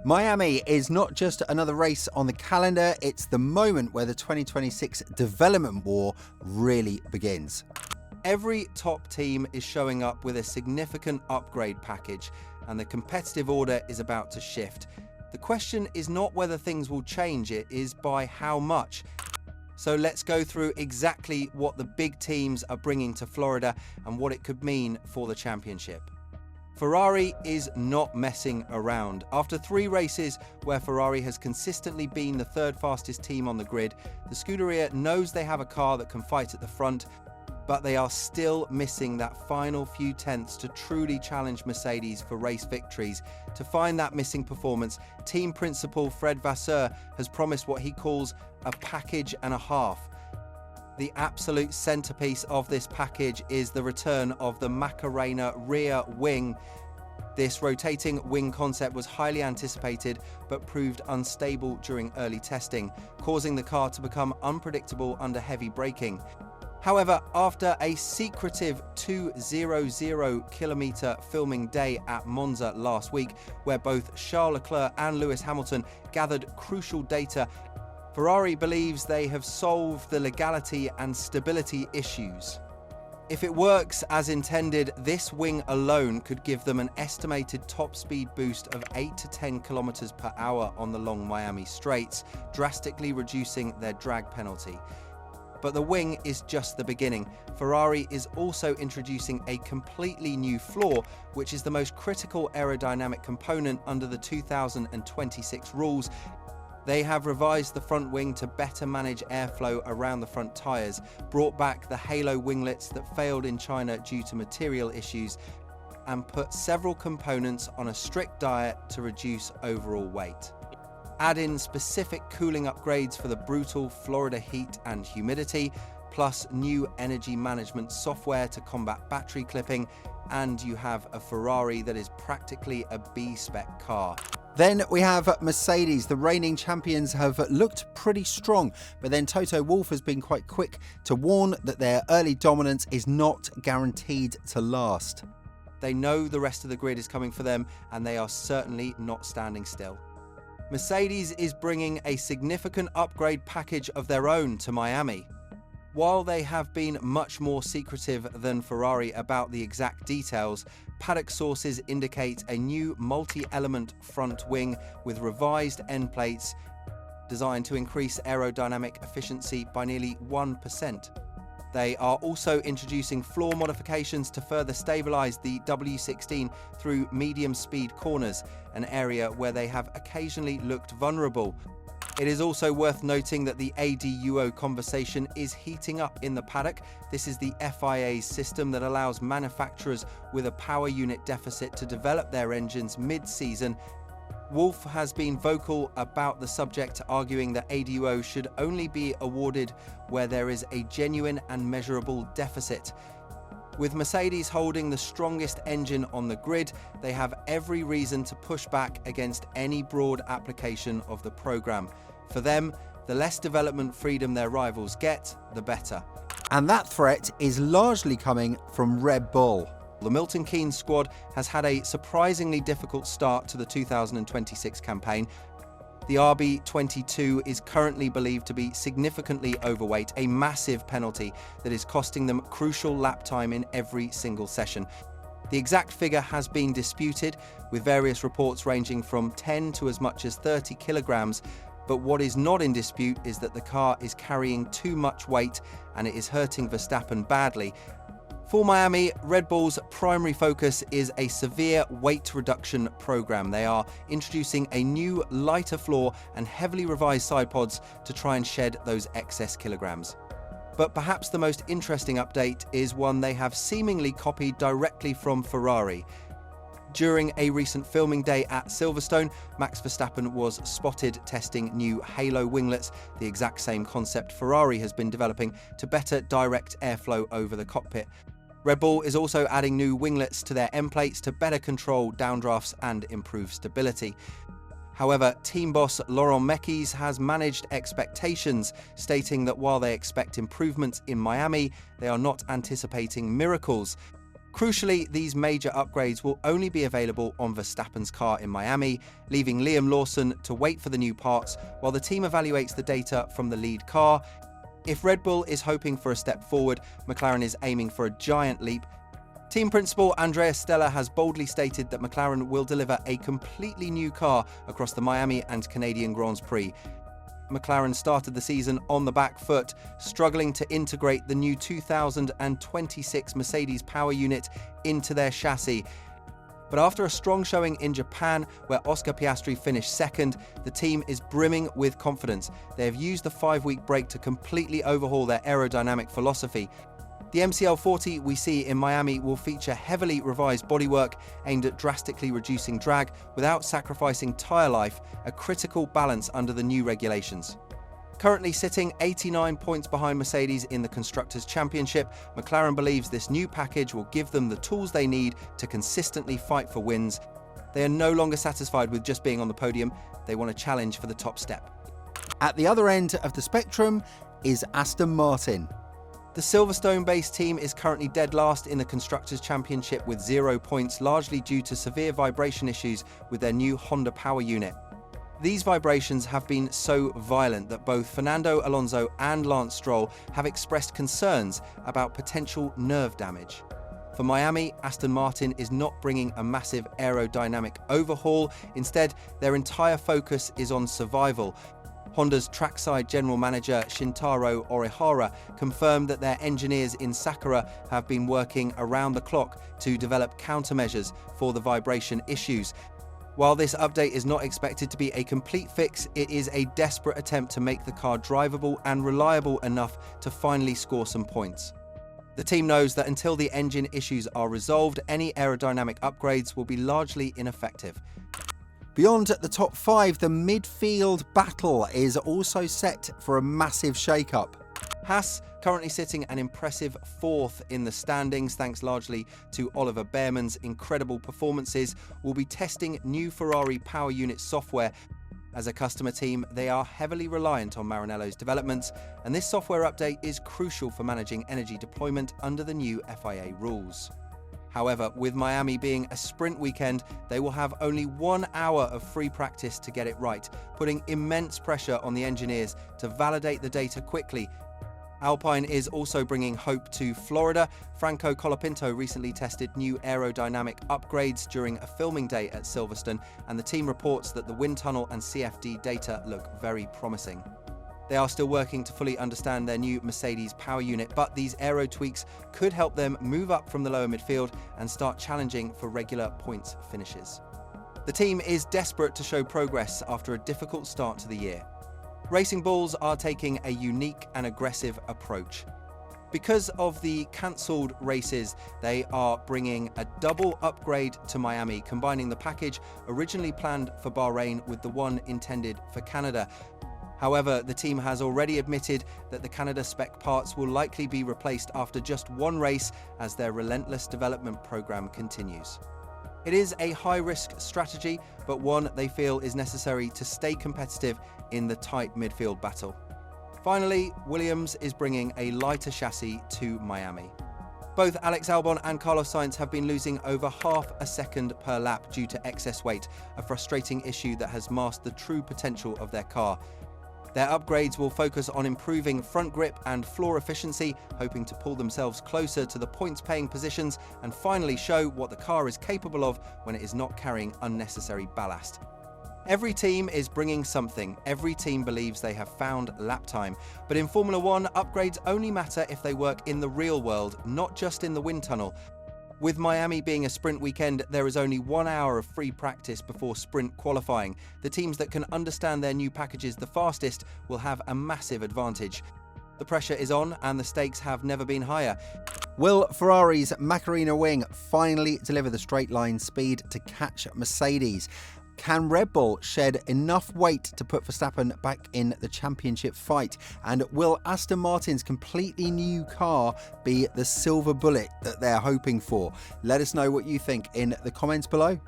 Miami is not just another race on the calendar, it's the moment where the 2026 development war really begins. Every top team is showing up with a significant upgrade package, and the competitive order is about to shift. The question is not whether things will change, it is by how much. So let's go through exactly what the big teams are bringing to Florida and what it could mean for the championship. Ferrari is not messing around. After 3 races where Ferrari has consistently been the 3rd fastest team on the grid, the Scuderia knows they have a car that can fight at the front, but they are still missing that final few tenths to truly challenge Mercedes for race victories. To find that missing performance, team principal Fred Vasseur has promised what he calls a package and a half. The absolute centerpiece of this package is the return of the Macarena rear wing. This rotating wing concept was highly anticipated but proved unstable during early testing, causing the car to become unpredictable under heavy braking. However, after a secretive 200-kilometer filming day at Monza last week, where both Charles Leclerc and Lewis Hamilton gathered crucial data, Ferrari believes they have solved the legality and stability issues. If it works as intended, this wing alone could give them an estimated top speed boost of 8 to 10 kilometers per hour on the long Miami straights, drastically reducing their drag penalty. But the wing is just the beginning. Ferrari is also introducing a completely new floor, which is the most critical aerodynamic component under the 2026 rules. They have revised the front wing to better manage airflow around the front tyres, brought back the halo winglets that failed in China due to material issues, and put several components on a strict diet to reduce overall weight. Add in specific cooling upgrades for the brutal Florida heat and humidity, plus new energy management software to combat battery clipping, and you have a Ferrari that is practically a B-spec car. Then we have Mercedes. The reigning champions have looked pretty strong, but then Toto Wolff has been quite quick to warn that their early dominance is not guaranteed to last. They know the rest of the grid is coming for them, and they are certainly not standing still. Mercedes is bringing a significant upgrade package of their own to Miami. While they have been much more secretive than Ferrari about the exact details, paddock sources indicate a new multi-element front wing with revised end plates designed to increase aerodynamic efficiency by nearly 1%. They are also introducing floor modifications to further stabilize the W16 through medium-speed corners, an area where they have occasionally looked vulnerable. It is also worth noting that the ADUO conversation is heating up in the paddock. This is the FIA's system that allows manufacturers with a power unit deficit to develop their engines mid-season. Wolff has been vocal about the subject, arguing that ADUO should only be awarded where there is a genuine and measurable deficit. With Mercedes holding the strongest engine on the grid, they have every reason to push back against any broad application of the program. For them, the less development freedom their rivals get, the better. And that threat is largely coming from Red Bull. The Milton Keynes squad has had a surprisingly difficult start to the 2026 campaign. The RB22 is currently believed to be significantly overweight, a massive penalty that is costing them crucial lap time in every single session. The exact figure has been disputed, with various reports ranging from 10 to as much as 30 kilograms, but what is not in dispute is that the car is carrying too much weight and it is hurting Verstappen badly. For Miami, Red Bull's primary focus is a severe weight reduction program. They are introducing a new, lighter floor and heavily revised side pods to try and shed those excess kilograms. But perhaps the most interesting update is one they have seemingly copied directly from Ferrari. During a recent filming day at Silverstone, Max Verstappen was spotted testing new halo winglets, the exact same concept Ferrari has been developing to better direct airflow over the cockpit. Red Bull is also adding new winglets to their end plates to better control downdrafts and improve stability. However, team boss Laurent Mekies has managed expectations, stating that while they expect improvements in Miami, they are not anticipating miracles. Crucially, these major upgrades will only be available on Verstappen's car in Miami, leaving Liam Lawson to wait for the new parts while the team evaluates the data from the lead car. If Red Bull is hoping for a step forward, McLaren is aiming for a giant leap. Team principal Andrea Stella has boldly stated that McLaren will deliver a completely new car across the Miami and Canadian Grands Prix. McLaren started the season on the back foot, struggling to integrate the new 2026 Mercedes power unit into their chassis. But after a strong showing in Japan, where Oscar Piastri finished second, the team is brimming with confidence. They have used the 5-week break to completely overhaul their aerodynamic philosophy. The MCL40 we see in Miami will feature heavily revised bodywork aimed at drastically reducing drag without sacrificing tyre life, a critical balance under the new regulations. Currently sitting 89 points behind Mercedes in the Constructors' Championship, McLaren believes this new package will give them the tools they need to consistently fight for wins. They are no longer satisfied with just being on the podium, they want a challenge for the top step. At the other end of the spectrum is Aston Martin. The Silverstone-based team is currently dead last in the Constructors' Championship with 0 points, largely due to severe vibration issues with their new Honda power unit. These vibrations have been so violent that both Fernando Alonso and Lance Stroll have expressed concerns about potential nerve damage. For Miami, Aston Martin is not bringing a massive aerodynamic overhaul. Instead, their entire focus is on survival. Honda's trackside general manager Shintaro Orihara confirmed that their engineers in Sakura have been working around the clock to develop countermeasures for the vibration issues. While this update is not expected to be a complete fix, it is a desperate attempt to make the car drivable and reliable enough to finally score some points. The team knows that until the engine issues are resolved, any aerodynamic upgrades will be largely ineffective. Beyond the top 5, the midfield battle is also set for a massive shake-up. Haas, currently sitting an impressive 4th in the standings thanks largely to Oliver Behrman's incredible performances, will be testing new Ferrari power unit software. As a customer team, they are heavily reliant on Maranello's developments, and this software update is crucial for managing energy deployment under the new FIA rules. However, with Miami being a sprint weekend, they will have only 1 hour of free practice to get it right, putting immense pressure on the engineers to validate the data quickly. Alpine is also bringing hope to Florida. Franco Colapinto recently tested new aerodynamic upgrades during a filming day at Silverstone, and the team reports that the wind tunnel and CFD data look very promising. They are still working to fully understand their new Mercedes power unit, but these aero tweaks could help them move up from the lower midfield and start challenging for regular points finishes. The team is desperate to show progress after a difficult start to the year. Racing Bulls are taking a unique and aggressive approach. Because of the cancelled races, they are bringing a double upgrade to Miami, combining the package originally planned for Bahrain with the one intended for Canada. However, the team has already admitted that the Canada spec parts will likely be replaced after just 1 race as their relentless development program continues. It is a high-risk strategy, but one they feel is necessary to stay competitive in the tight midfield battle. Finally, Williams is bringing a lighter chassis to Miami. Both Alex Albon and Carlos Sainz have been losing over half a second per lap due to excess weight, a frustrating issue that has masked the true potential of their car. Their upgrades will focus on improving front grip and floor efficiency, hoping to pull themselves closer to the points-paying positions and finally show what the car is capable of when it is not carrying unnecessary ballast. Every team is bringing something. Every team believes they have found lap time. But in Formula One, upgrades only matter if they work in the real world, not just in the wind tunnel. With Miami being a sprint weekend, there is only 1 hour of free practice before sprint qualifying. The teams that can understand their new packages the fastest will have a massive advantage. The pressure is on and the stakes have never been higher. Will Ferrari's Macarena wing finally deliver the straight line speed to catch Mercedes? Can Red Bull shed enough weight to put Verstappen back in the championship fight? And will Aston Martin's completely new car be the silver bullet that they're hoping for? Let us know what you think in the comments below.